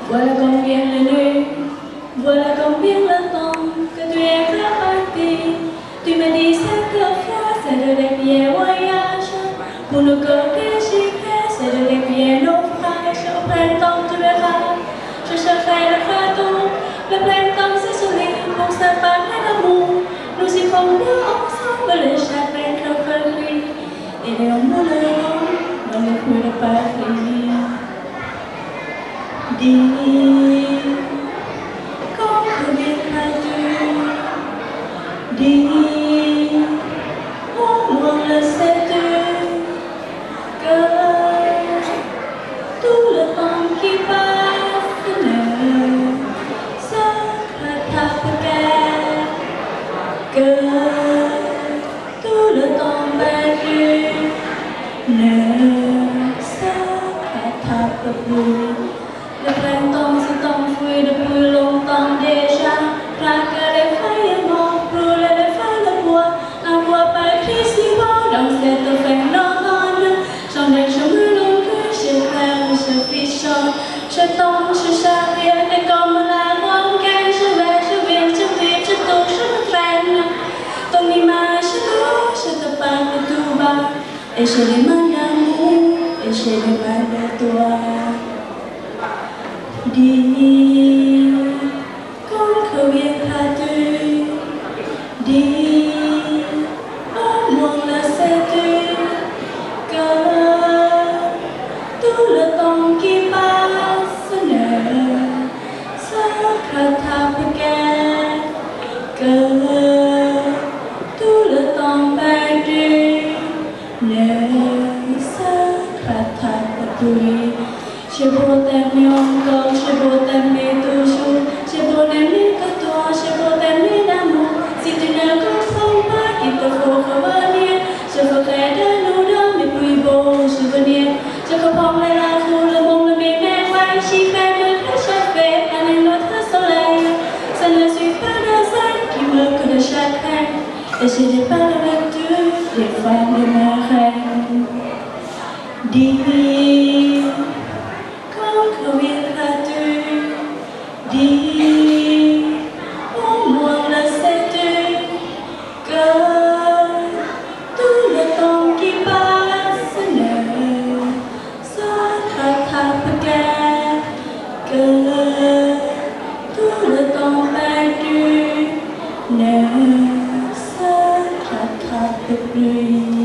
Voilà combien de nuits, voilà combien de temps que tu es prêt à partir. Tu me dis cette fois, c'est de dernier voyage. Pour le côté chiffré, c'est de dernier naufrage. Au printemps, tu verras, je chercherai le printemps. Le printemps, c'est solide pour se parler d'amour. Nous y ferons ensemble les chagrins creveries et les moulins dans les rues de Paris. Dis, quand viendras-tu? Dis, au moins le sais-tu que tout le temps qui passe ne se rattrape guère, que tout le temps perdu ne se rattrape plus. Le printemps s'est enfui depuis longtemps déjà, craque les feuilles mortes, brûle les feux de bois, un bois parti si loin dans cette fin d'automne. J'en ai jamais longue, je rêve, je fichonne, je tombe, je charrière, et comme la banquette, je vais, je viens, je vis, je touche, je me traîne. Ton image douce, je te parle tout bas, et je demande d'amour, et je demande de toi. Dis, quand viendras-tu? Dis, au moins le sais-tu que tout le temps qui passe ne se rattrape guère, que tout le temps perdu ne se rattrape plus. J'ai beau t'aimer encore, j'ai beau t'aimer toujours, j'ai beau n'aimer que toi, j'ai beau t'aimer d'amour. Si tu ne comprends pas qu'il te faut revenir, je ferai de nous deux mes plus beaux souvenirs. Je comprendrai la jour, le monde, mes merveilles, j'y fais me réchauffer avec notre soleil. Ça ne suffit pas de ça qui meurt que de chagrin, et je n'ai pas la lecture des femmes de mes rêves. Dis, quand viendras-tu? Dis, au moins le sais-tu que tout le temps qui passe ne se rattrape guère, que tout le temps perdu ne se rattrape plus.